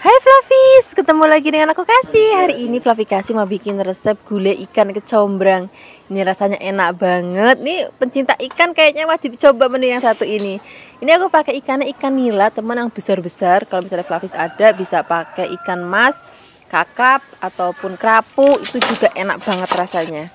Hai Flavis, ketemu lagi dengan aku Kasih. Hari ini Flavi Kasih mau bikin resep gulai ikan kecombrang. Ini rasanya enak banget. Nih pencinta ikan kayaknya wajib coba menu yang satu ini. Ini aku pakai ikannya ikan nila, teman yang besar-besar. Kalau misalnya Flavis ada bisa pakai ikan mas, kakap ataupun kerapu, itu juga enak banget rasanya.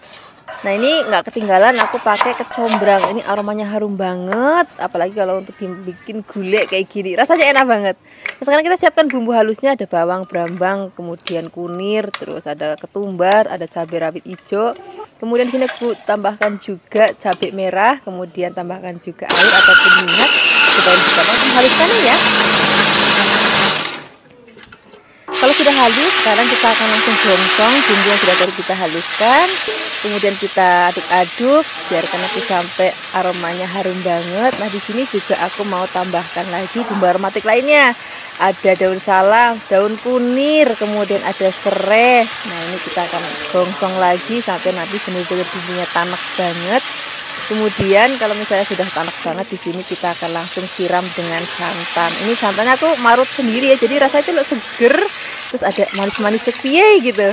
Nah ini nggak ketinggalan aku pakai kecombrang. Ini aromanya harum banget, apalagi kalau untuk bikin gulai kayak gini rasanya enak banget. Nah, sekarang kita siapkan bumbu halusnya. Ada bawang brambang, kemudian kunir, terus ada ketumbar, ada cabai rawit hijau. Kemudian di sini aku tambahkan juga cabai merah, kemudian tambahkan juga air ataupun minyak supaya bisa menghaluskan ya. Kalau sudah halus, sekarang kita akan langsung gongsong bumbu yang sudah tadi kita haluskan. Kemudian kita aduk-aduk, biarkan nanti sampai aromanya harum banget. Nah, di sini juga aku mau tambahkan lagi bumbu aromatik lainnya. Ada daun salam, daun kunir, kemudian ada serai. Nah, ini kita akan gongsong lagi sampai nanti benar-benar bumbunya tanak banget. Kemudian kalau misalnya sudah tanak banget, di sini kita akan langsung siram dengan santan. Ini santannya aku marut sendiri ya, jadi rasanya itu seger, terus ada manis-manis sepiye gitu.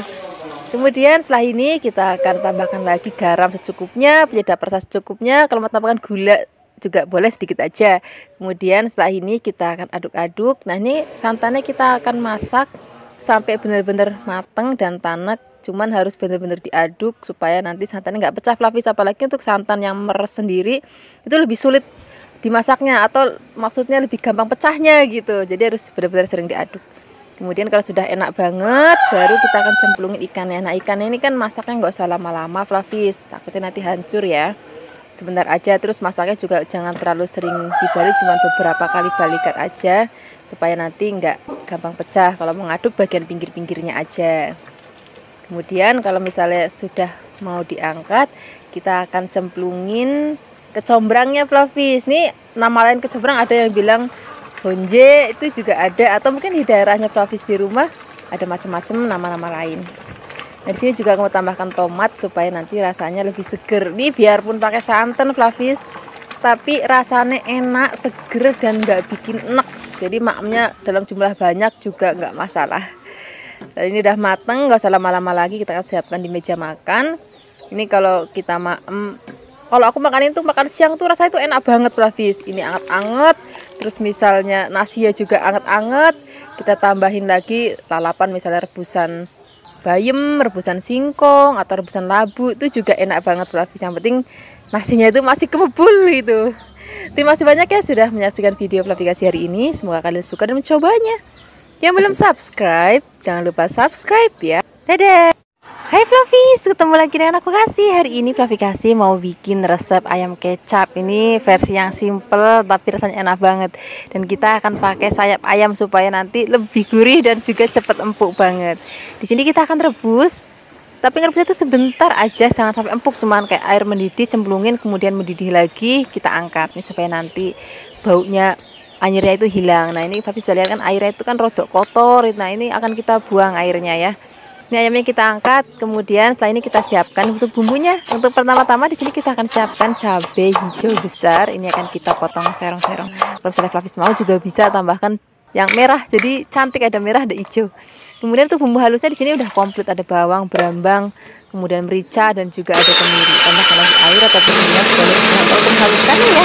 Kemudian setelah ini kita akan tambahkan lagi garam secukupnya, penyedap rasa secukupnya. Kalau mau tambahkan gula juga boleh sedikit aja. Kemudian setelah ini kita akan aduk-aduk. Nah, ini santannya kita akan masak sampai benar-benar matang dan tanak. Cuman harus benar-benar diaduk supaya nanti santannya nggak pecah, Flavis. Apalagi untuk santan yang meres sendiri itu lebih sulit dimasaknya, atau maksudnya lebih gampang pecahnya gitu. Jadi harus benar-benar sering diaduk. Kemudian kalau sudah enak banget, baru kita akan cemplungin ikannya. Nah, ikannya ini kan masaknya nggak usah lama-lama, Flavis. Takutnya nanti hancur ya. Sebentar aja, terus masaknya juga jangan terlalu sering dibalik, cuma beberapa kali balikan aja supaya nanti nggak gampang pecah. Kalau mau ngaduk bagian pinggir-pinggirnya aja. Kemudian kalau misalnya sudah mau diangkat, kita akan cemplungin kecombrangnya, Flavis. Nih nama lain kecombrang ada yang bilang honje, itu juga ada, atau mungkin di daerahnya Flavis di rumah ada macam-macam nama-nama lain. Nah, di sini juga aku mau tambahkan tomat supaya nanti rasanya lebih seger. Nih biarpun pakai santan, Flavis, tapi rasanya enak, seger, dan nggak bikin enek. Jadi maemnya dalam jumlah banyak juga nggak masalah. Nah, ini udah mateng, nggak usah lama-lama lagi, kita akan siapkan di meja makan. Ini kalau kita kalau aku makan itu makan siang tuh rasanya itu enak banget, Flavis. Ini anget-anget. Terus misalnya nasinya juga anget-anget, kita tambahin lagi lalapan, misalnya rebusan bayam, rebusan singkong, atau rebusan labu, itu juga enak banget, Flavis. Yang penting nasinya itu masih kebul gitu. Terima kasih banyak ya sudah menyaksikan video Flavi Kasih hari ini. Semoga kalian suka dan mencobanya. Yang belum subscribe, jangan lupa subscribe ya. Dadah. Hai Flavis, ketemu lagi dengan aku Kasih. Hari ini Flavi Kasih mau bikin resep ayam kecap. Ini versi yang simple tapi rasanya enak banget. Dan kita akan pakai sayap ayam supaya nanti lebih gurih dan juga cepat empuk banget. Di sini kita akan rebus, tapi ngerebusnya itu sebentar aja, jangan sampai empuk, cuman kayak air mendidih, cemplungin, kemudian mendidih lagi, kita angkat nih supaya nanti baunya, airnya itu hilang. Nah, ini Flavi bisa lihat kan airnya itu kan rodok kotor. Nah, ini akan kita buang airnya ya. Ini ayamnya kita angkat, kemudian setelah ini kita siapkan untuk bumbunya. Untuk pertama-tama di sini kita akan siapkan cabai hijau besar. Ini akan kita potong serong-serong. Kalau misalnya Flavis mau juga bisa tambahkan yang merah, jadi cantik, ada merah ada hijau. Kemudian untuk bumbu halusnya di sini udah komplit, ada bawang brambang, kemudian merica, dan juga ada kemiri. Tambahkan lagi air ataupun minyak boleh untuk menghaluskan ya.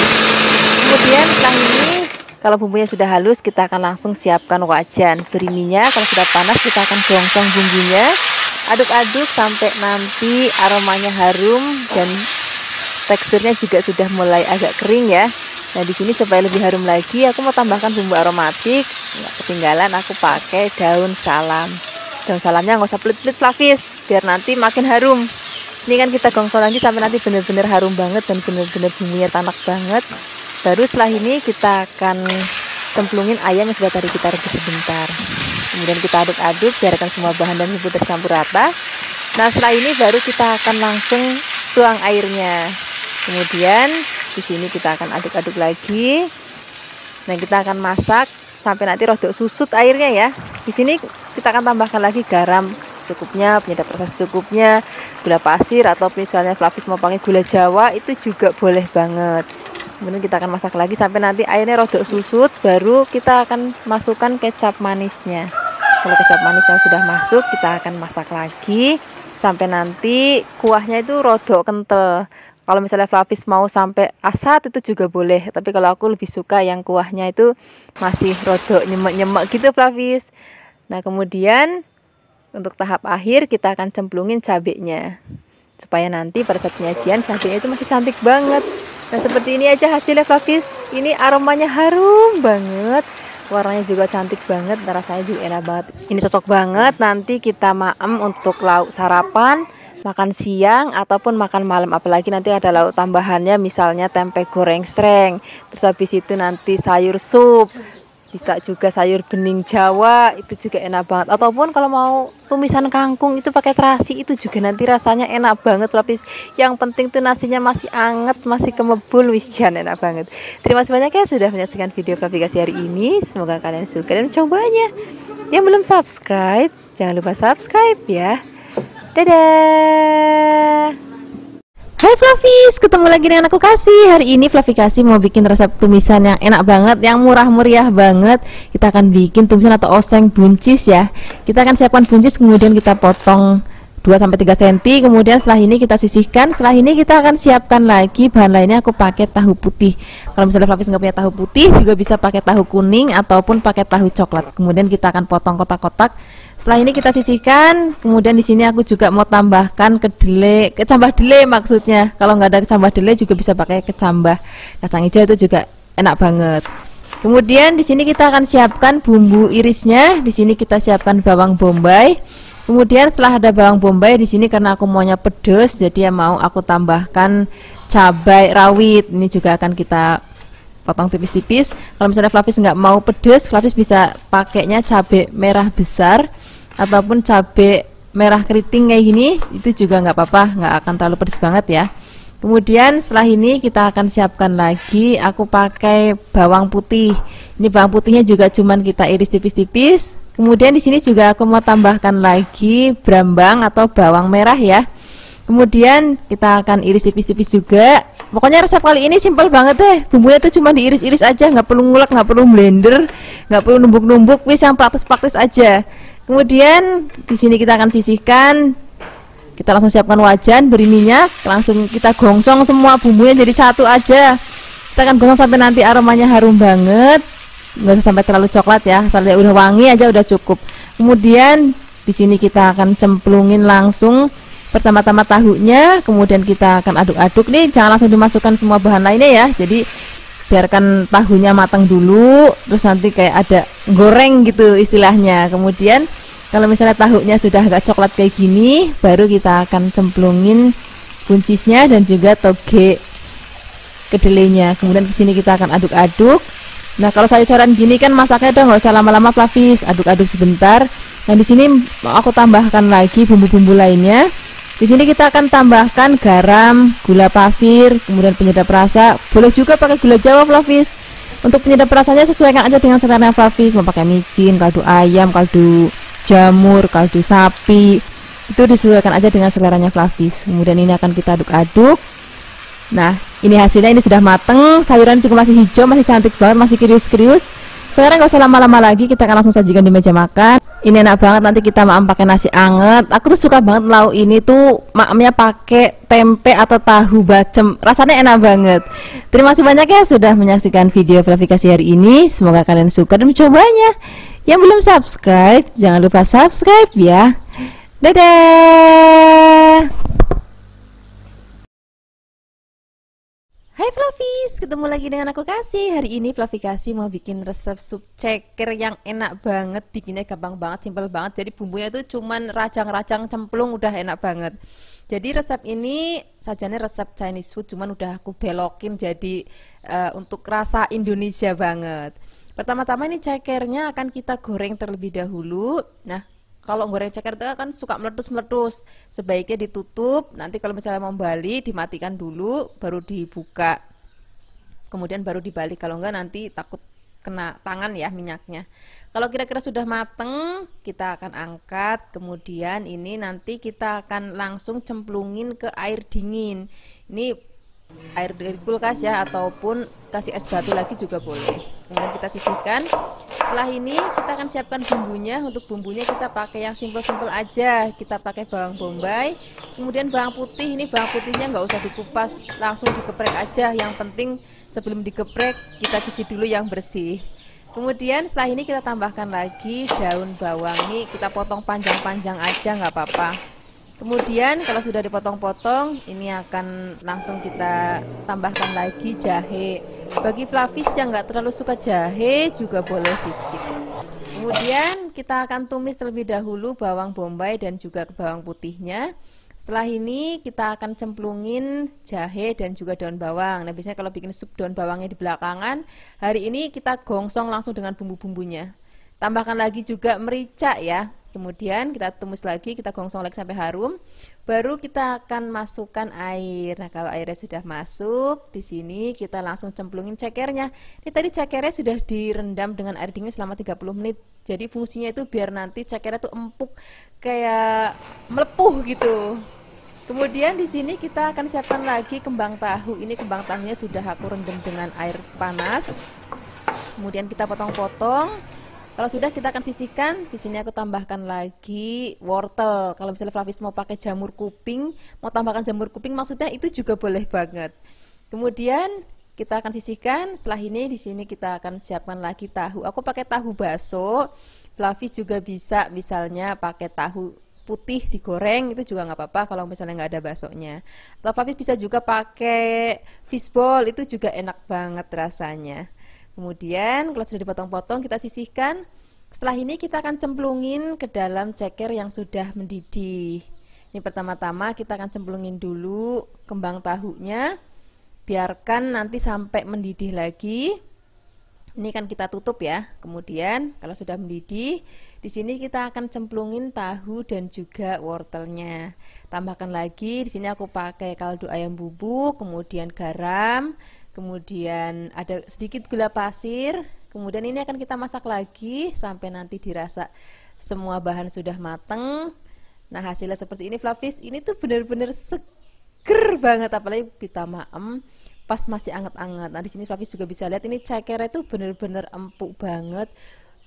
Kemudian setelah ini kalau bumbunya sudah halus, kita akan langsung siapkan wajan. Beri minyak, kalau sudah panas kita akan gongsong bumbunya. Aduk-aduk sampai nanti aromanya harum dan teksturnya juga sudah mulai agak kering ya. Nah, di sini supaya lebih harum lagi, aku mau tambahkan bumbu aromatik. Nggak ketinggalan, aku pakai daun salam. Daun salamnya nggak usah pelit-pelit, Flavis, biar nanti makin harum. Ini kan kita gongsong lagi sampai nanti benar-benar harum banget dan benar-benar bumbunya tanak banget. Baru setelah ini kita akan cemplungin ayam yang sudah tadi kita rebus sebentar. Kemudian kita aduk-aduk, biarkan semua bahan dan bumbu tercampur rata. Nah, setelah ini baru kita akan langsung tuang airnya. Kemudian di sini kita akan aduk-aduk lagi. Nah, kita akan masak sampai nanti rodok susut airnya ya. Di sini kita akan tambahkan lagi garam cukupnya, penyedap rasa secukupnya, gula pasir, atau misalnya Flavis mau pakai gula Jawa itu juga boleh banget. Kemudian kita akan masak lagi sampai nanti airnya rodok susut, baru kita akan masukkan kecap manisnya. Kalau kecap manisnya sudah masuk, kita akan masak lagi sampai nanti kuahnya itu rodok kental. Kalau misalnya Flavis mau sampai asat itu juga boleh, tapi kalau aku lebih suka yang kuahnya itu masih rodok nyemek-nyemek gitu Flavis. Nah kemudian untuk tahap akhir kita akan cemplungin cabenya supaya nanti pada saat penyajian cabenya itu masih cantik banget. Nah seperti ini aja hasilnya Flavis. Ini aromanya harum banget, warnanya juga cantik banget, rasanya juga enak banget. Ini cocok banget nanti kita maem untuk lauk sarapan, makan siang ataupun makan malam, apalagi nanti ada lauk tambahannya misalnya tempe goreng sreng, terus habis itu nanti sayur sup, bisa juga sayur bening Jawa, itu juga enak banget. Ataupun kalau mau tumisan kangkung itu pakai terasi, itu juga nanti rasanya enak banget Flavis. Yang penting tuh nasinya masih anget, masih kemebul, wis jan enak banget. Terima kasih banyak ya sudah menyaksikan video Flavikasi hari ini, semoga kalian suka dan mencobanya. Yang belum subscribe jangan lupa subscribe ya. Dadah. Hai Flavis, ketemu lagi dengan aku Kasih. Hari ini Flavikasi mau bikin resep tumisan yang enak banget, yang murah meriah banget. Kita akan bikin tumisan atau oseng buncis ya. Kita akan siapkan buncis, kemudian kita potong 2-3 cm. Kemudian setelah ini kita sisihkan. Setelah ini kita akan siapkan lagi bahan lainnya. Aku pakai tahu putih. Kalau misalnya Flavis nggak punya tahu putih, juga bisa pakai tahu kuning ataupun pakai tahu coklat. Kemudian kita akan potong kotak-kotak. Setelah ini kita sisihkan. Kemudian di sini aku juga mau tambahkan kedelai, kecambah delai maksudnya. Kalau nggak ada kecambah delai juga bisa pakai kecambah kacang hijau, itu juga enak banget. Kemudian di sini kita akan siapkan bumbu irisnya. Di sini kita siapkan bawang bombay. Kemudian setelah ada bawang bombay, di sini karena aku maunya pedas, jadi ya mau aku tambahkan cabai rawit. Ini juga akan kita potong tipis-tipis. Kalau misalnya Flavis nggak mau pedas, Flavis bisa pakainya cabai merah besar ataupun cabai merah keriting kayak gini, itu juga nggak apa-apa, nggak akan terlalu pedas banget ya. Kemudian setelah ini kita akan siapkan lagi, aku pakai bawang putih. Ini bawang putihnya juga cuman kita iris tipis-tipis. Kemudian di sini juga aku mau tambahkan lagi brambang atau bawang merah ya. Kemudian kita akan iris tipis-tipis juga. Pokoknya resep kali ini simpel banget deh. Bumbunya tuh cuma diiris-iris aja, nggak perlu ngulek, nggak perlu blender, nggak perlu numbuk-numbuk, wis yang praktis-praktis aja. Kemudian di sini kita akan sisihkan. Kita langsung siapkan wajan, beri minyak, langsung kita gongsong semua bumbunya jadi satu aja. Kita akan gongsong sampai nanti aromanya harum banget. Nggak usah sampai terlalu coklat ya, asal udah wangi aja udah cukup. Kemudian di sini kita akan cemplungin langsung pertama-tama tahunya, kemudian kita akan aduk-aduk nih, jangan langsung dimasukkan semua bahan lainnya ya. Jadi biarkan tahunya matang dulu, terus nanti kayak ada goreng gitu istilahnya. Kemudian kalau misalnya tahunya sudah agak coklat kayak gini, baru kita akan cemplungin buncisnya dan juga toge kedelainya. Kemudian di sini kita akan aduk-aduk. Nah kalau sayur-sayuran gini kan masaknya udah nggak usah lama-lama Flavis, aduk-aduk sebentar. Nah di sini aku tambahkan lagi bumbu-bumbu lainnya. Di sini kita akan tambahkan garam, gula pasir, kemudian penyedap rasa. Boleh juga pakai gula Jawa Flavis. Untuk penyedap rasanya sesuaikan aja dengan selera Flavis. Mau pakai micin, kaldu ayam, kaldu jamur, kaldu sapi, itu disesuaikan aja dengan seleranya Flavis. Kemudian ini akan kita aduk-aduk. Nah ini hasilnya, ini sudah mateng. Sayuran juga masih hijau, masih cantik banget, masih krius-krius. Sekarang nggak usah lama-lama lagi, kita akan langsung sajikan di meja makan. Ini enak banget, nanti kita maem pakai nasi anget. Aku tuh suka banget lauk ini tuh maemnya pakai tempe atau tahu bacem, rasanya enak banget. Terima kasih banyak ya sudah menyaksikan video Flavikasi hari ini, semoga kalian suka dan mencobanya. Yang belum subscribe jangan lupa subscribe ya. Dadah. Hai Flavis, ketemu lagi dengan aku Kasih. Hari ini Flavikasi mau bikin resep sup ceker yang enak banget. Bikinnya gampang banget, simpel banget. Jadi bumbunya itu cuman rajang-rajang cemplung, udah enak banget. Jadi resep ini sajanya resep Chinese food, cuman udah aku belokin jadi untuk rasa Indonesia banget. Pertama-tama ini cekernya akan kita goreng terlebih dahulu. Nah kalau goreng ceker itu kan suka meletus-meletus, sebaiknya ditutup. Nanti kalau misalnya mau balik, dimatikan dulu, baru dibuka. Kemudian baru dibalik, kalau enggak nanti takut kena tangan ya minyaknya. Kalau kira-kira sudah mateng, kita akan angkat. Kemudian ini nanti kita akan langsung cemplungin ke air dingin. Ini air dari kulkas ya, ataupun kasih es batu lagi juga boleh. Kemudian kita sisihkan. Setelah ini kita akan siapkan bumbunya. Untuk bumbunya kita pakai yang simple-simple aja. Kita pakai bawang bombay, kemudian bawang putih. Ini bawang putihnya nggak usah dikupas, langsung digeprek aja. Yang penting sebelum digeprek kita cuci dulu yang bersih. Kemudian setelah ini kita tambahkan lagi daun bawang. Ini kita potong panjang-panjang aja, nggak apa-apa. Kemudian kalau sudah dipotong-potong, ini akan langsung kita tambahkan lagi jahe. Bagi Flavis yang nggak terlalu suka jahe juga boleh di skip. Kemudian kita akan tumis terlebih dahulu bawang bombay dan juga bawang putihnya. Setelah ini kita akan cemplungin jahe dan juga daun bawang. Nah, biasanya kalau bikin sup daun bawangnya di belakangan, hari ini kita gongsong langsung dengan bumbu-bumbunya. Tambahkan lagi juga merica ya. Kemudian kita tumis lagi, kita gongsong lagi sampai harum. Baru kita akan masukkan air. Nah, kalau airnya sudah masuk, di sini kita langsung cemplungin cekernya. Ini tadi cekernya sudah direndam dengan air dingin selama 30 menit. Jadi fungsinya itu biar nanti cekernya tuh empuk kayak melepuh gitu. Kemudian di sini kita akan siapkan lagi kembang tahu. Ini kembang tahunya sudah aku rendam dengan air panas. Kemudian kita potong-potong. Kalau sudah kita akan sisihkan. Di sini aku tambahkan lagi wortel. Kalau misalnya Flavis mau pakai jamur kuping, mau tambahkan jamur kuping, maksudnya itu juga boleh banget. Kemudian kita akan sisihkan. Setelah ini di sini kita akan siapkan lagi tahu. Aku pakai tahu baso. Flavis juga bisa misalnya pakai tahu putih digoreng, itu juga nggak apa-apa kalau misalnya nggak ada baksonya. Atau Flavis bisa juga pakai fishball, itu juga enak banget rasanya. Kemudian kalau sudah dipotong-potong kita sisihkan. Setelah ini kita akan cemplungin ke dalam ceker yang sudah mendidih. Ini pertama-tama kita akan cemplungin dulu kembang tahunya. Biarkan nanti sampai mendidih lagi. Ini kan kita tutup ya. Kemudian kalau sudah mendidih, di sini kita akan cemplungin tahu dan juga wortelnya. Tambahkan lagi, di sini aku pakai kaldu ayam bubuk, kemudian garam, kemudian ada sedikit gula pasir. Kemudian ini akan kita masak lagi sampai nanti dirasa semua bahan sudah mateng. Nah, hasilnya seperti ini Flavis. Ini tuh bener-bener seger banget, apalagi ditambah pas masih anget-anget. Nah, di sini Flavis juga bisa lihat ini cekernya itu bener-bener empuk banget.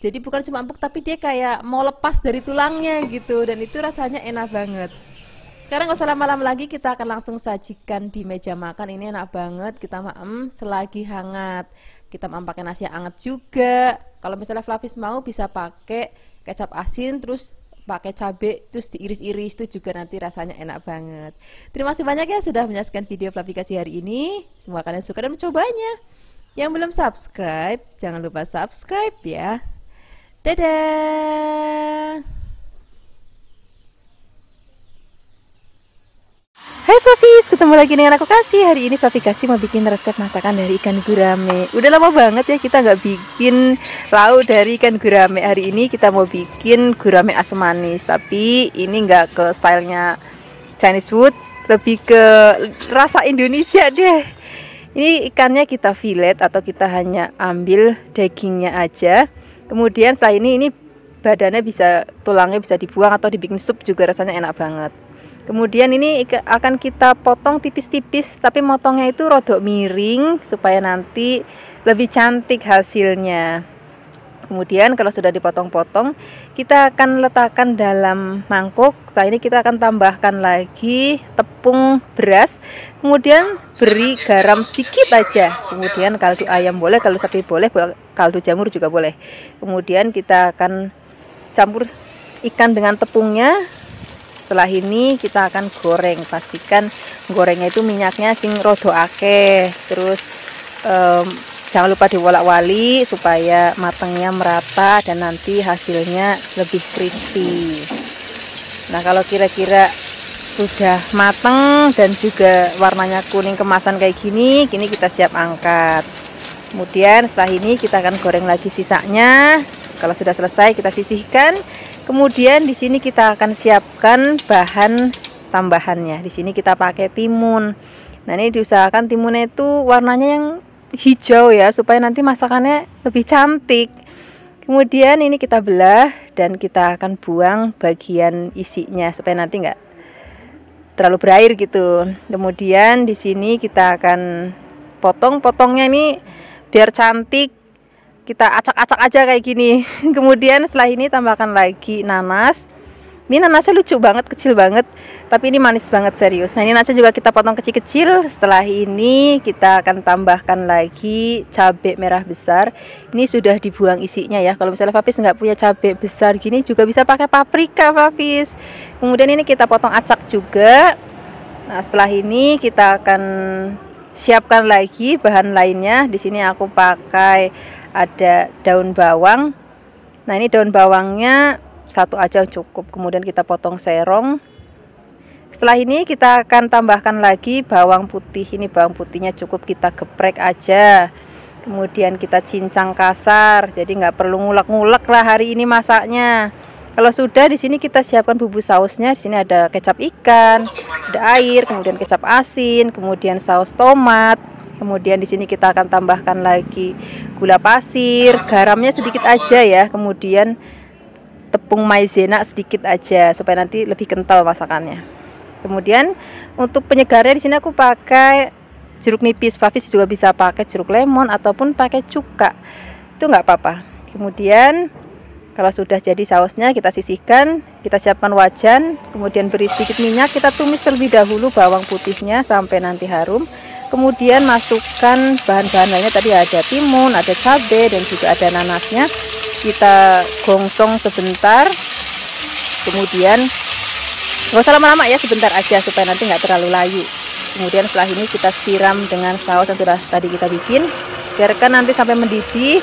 Jadi bukan cuma empuk, tapi dia kayak mau lepas dari tulangnya gitu, dan itu rasanya enak banget. Sekarang gak usah lama-lama lagi, kita akan langsung sajikan di meja makan. Ini enak banget, kita maem selagi hangat. Kita maem pakai nasi yang hangat juga. Kalau misalnya Flavis mau bisa pakai kecap asin, terus pakai cabai, terus diiris-iris, itu juga nanti rasanya enak banget. Terima kasih banyak ya sudah menyaksikan video Flavikasi hari ini. Semoga kalian suka dan mencobanya. Yang belum subscribe, jangan lupa subscribe ya. Dadah. Hai Flavis, ketemu lagi dengan aku Kasih. Hari ini Flavikasi mau bikin resep masakan dari ikan gurame. Udah lama banget ya kita nggak bikin lauk dari ikan gurame. Hari ini kita mau bikin gurame asam manis, tapi ini nggak ke stylenya Chinese food, lebih ke rasa Indonesia deh. Ini ikannya kita fillet atau kita hanya ambil dagingnya aja. Kemudian setelah ini badannya bisa, tulangnya bisa dibuang atau dibikin sup juga rasanya enak banget. Kemudian ini akan kita potong tipis-tipis, tapi motongnya itu rodok miring supaya nanti lebih cantik hasilnya. Kemudian kalau sudah dipotong-potong, kita akan letakkan dalam mangkuk. Setelah ini kita akan tambahkan lagi tepung beras. Kemudian beri garam sedikit aja. Kemudian kaldu ayam boleh, kaldu sapi boleh, kaldu jamur juga boleh. Kemudian kita akan campur ikan dengan tepungnya. Setelah ini kita akan goreng. Pastikan gorengnya itu minyaknya sing rodo akeh. Terus jangan lupa diwolak-wali supaya matangnya merata dan nanti hasilnya lebih crispy. Nah, kalau kira-kira sudah matang dan juga warnanya kuning kemasan kayak gini, kini kita siap angkat. Kemudian setelah ini kita akan goreng lagi sisanya. Kalau sudah selesai kita sisihkan. Kemudian di sini kita akan siapkan bahan tambahannya. Di sini kita pakai timun. Nah, ini diusahakan timunnya itu warnanya yang hijau ya, supaya nanti masakannya lebih cantik. Kemudian ini kita belah dan kita akan buang bagian isinya supaya nanti nggak terlalu berair gitu. Kemudian di sini kita akan potong-potongnya ini biar cantik. kita acak-acak aja kayak gini. Kemudian setelah ini tambahkan lagi nanas. Ini nanasnya lucu banget, kecil banget, tapi ini manis banget, serius. Nah, ini nanasnya juga kita potong kecil-kecil. Setelah ini kita akan tambahkan lagi cabai merah besar. Ini sudah dibuang isinya ya. Kalau misalnya Fafis nggak punya cabai besar gini, juga bisa pakai paprika Fafis. Kemudian ini kita potong acak juga. Nah, setelah ini kita akan siapkan lagi bahan lainnya. Di sini aku pakai ada daun bawang. Nah, ini daun bawangnya satu aja cukup. Kemudian kita potong serong. Setelah ini kita akan tambahkan lagi bawang putih. Ini bawang putihnya cukup kita geprek aja. Kemudian kita cincang kasar. Jadi nggak perlu ngulek-ngulek lah hari ini masaknya. Kalau sudah, di sini kita siapkan bumbu sausnya. Di sini ada kecap ikan, ada air, kemudian kecap asin, kemudian saus tomat. Kemudian di sini kita akan tambahkan lagi gula pasir, garamnya sedikit aja ya. Kemudian tepung maizena sedikit aja supaya nanti lebih kental masakannya. Kemudian untuk penyegarnya di sini aku pakai jeruk nipis. Fafis juga bisa pakai jeruk lemon ataupun pakai cuka. Itu nggak apa-apa. Kemudian kalau sudah jadi sausnya kita sisihkan, kita siapkan wajan, kemudian beri sedikit minyak, kita tumis terlebih dahulu bawang putihnya sampai nanti harum. Kemudian masukkan bahan-bahan lainnya, tadi ada timun, ada cabai dan juga ada nanasnya. Kita gongsong sebentar, kemudian nggak usah lama-lama ya, sebentar aja supaya nanti nggak terlalu layu. Kemudian setelah ini kita siram dengan saus yang sudah tadi kita bikin, biarkan nanti sampai mendidih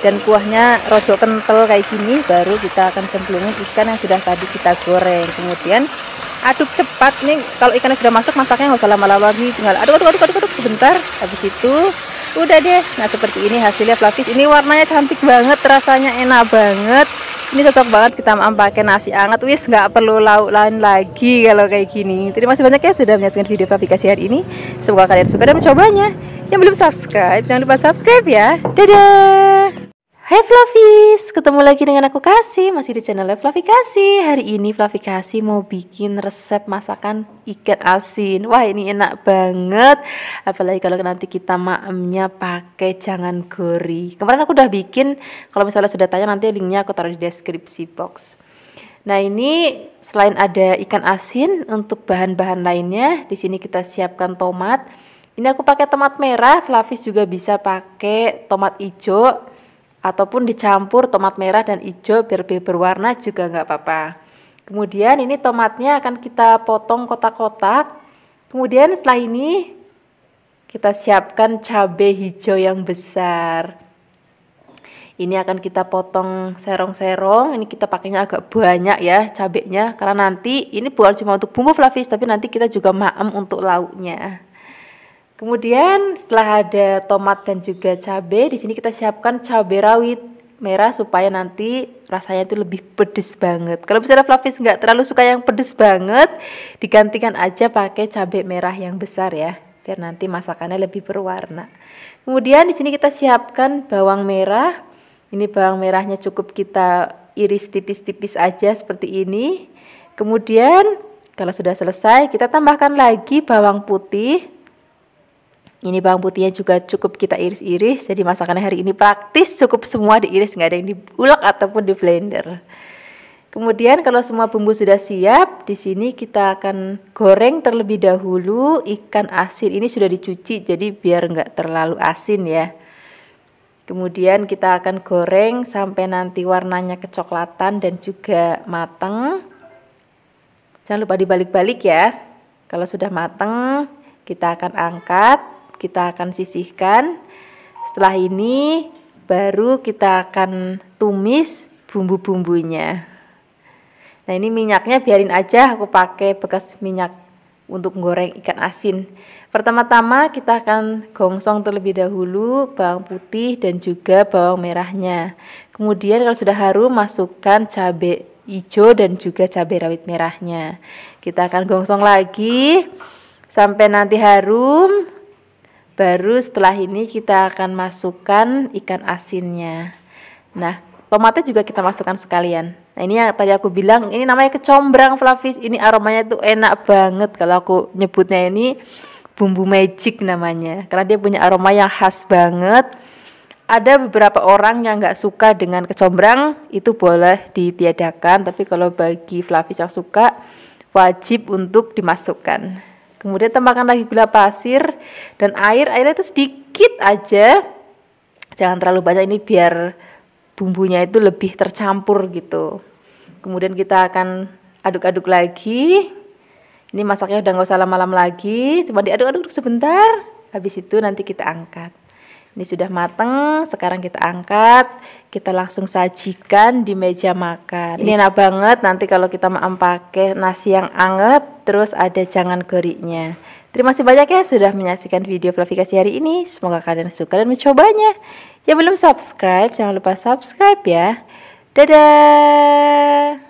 dan kuahnya rojok kental kayak gini. Baru kita akan cemplungin ikan yang sudah tadi kita goreng. Kemudian aduk cepat nih, kalau ikannya sudah masuk masaknya nggak usah lama-lama lagi, tinggal aduk sebentar. Habis itu udah deh. Nah, seperti ini hasilnya Fafis. Ini warnanya cantik banget, rasanya enak banget. Ini cocok banget kita pakai nasi hangat. Wis nggak perlu lauk lain lagi kalau kayak gini. Terima kasih banyak ya sudah menyaksikan video Fafis hari ini. Semoga kalian suka dan mencobanya. Yang belum subscribe jangan lupa subscribe ya. Dadah. Hai Flavis, ketemu lagi dengan aku Kasih, masih di channel Flavi Kasih. Hari ini Flavi Kasih mau bikin resep masakan ikan asin. Wah, ini enak banget. Apalagi kalau nanti kita maemnya pakai jangan gori. Kemarin aku udah bikin, kalau misalnya sudah tanya nanti linknya aku taruh di deskripsi box. Nah, ini selain ada ikan asin, untuk bahan-bahan lainnya di sini kita siapkan tomat. Ini aku pakai tomat merah, Flavis juga bisa pakai tomat hijau ataupun dicampur tomat merah dan hijau biar berwarna juga nggak apa-apa. Kemudian ini tomatnya akan kita potong kotak-kotak. Kemudian setelah ini kita siapkan cabai hijau yang besar. Ini akan kita potong serong-serong. Ini kita pakainya agak banyak ya cabenya, karena nanti ini bukan cuma untuk bumbu Flavis, tapi nanti kita juga maem untuk lauknya. Kemudian setelah ada tomat dan juga cabai, di sini kita siapkan cabai rawit merah supaya nanti rasanya itu lebih pedes banget. Kalau misalnya Flavis nggak terlalu suka yang pedes banget, digantikan aja pakai cabai merah yang besar ya, biar nanti masakannya lebih berwarna. Kemudian di sini kita siapkan bawang merah. Ini bawang merahnya cukup kita iris tipis-tipis aja seperti ini. Kemudian kalau sudah selesai, kita tambahkan lagi bawang putih. Ini bawang putihnya juga cukup kita iris-iris. Jadi masakannya hari ini praktis, cukup semua diiris, nggak ada yang diulek ataupun di blender. Kemudian kalau semua bumbu sudah siap, di sini kita akan goreng terlebih dahulu ikan asin. Ini sudah dicuci, jadi biar nggak terlalu asin ya. Kemudian kita akan goreng sampai nanti warnanya kecoklatan dan juga matang. Jangan lupa dibalik-balik ya. Kalau sudah matang, kita akan angkat. Kita akan sisihkan. Setelah ini baru kita akan tumis bumbu-bumbunya. Nah, ini minyaknya biarin aja, aku pakai bekas minyak untuk goreng ikan asin. Pertama-tama kita akan gongsong terlebih dahulu bawang putih dan juga bawang merahnya. Kemudian kalau sudah harum, masukkan cabai hijau dan juga cabai rawit merahnya. Kita akan gongsong lagi sampai nanti harum. Baru setelah ini kita akan masukkan ikan asinnya. Nah, tomatnya juga kita masukkan sekalian. Nah, ini yang tadi aku bilang, ini namanya kecombrang Flavis. Ini aromanya tuh enak banget. Kalau aku nyebutnya ini bumbu magic namanya. Karena dia punya aroma yang khas banget. Ada beberapa orang yang nggak suka dengan kecombrang, itu boleh ditiadakan. Tapi kalau bagi Flavis yang suka, wajib untuk dimasukkan. Kemudian tambahkan lagi gula pasir dan airnya itu sedikit aja. Jangan terlalu banyak, ini biar bumbunya itu lebih tercampur gitu. Kemudian kita akan aduk-aduk lagi. Ini masaknya udah nggak usah lama-lama lagi, cuma diaduk-aduk sebentar. Habis itu nanti kita angkat. Ini sudah mateng, sekarang kita angkat, kita langsung sajikan di meja makan. Ini enak banget nanti kalau kita mau pakai nasi yang anget, terus ada jangan goriknya. Terima kasih banyak ya sudah menyaksikan video Flavikasi hari ini. Semoga kalian suka dan mencobanya. Yang belum subscribe, jangan lupa subscribe ya. Dadah!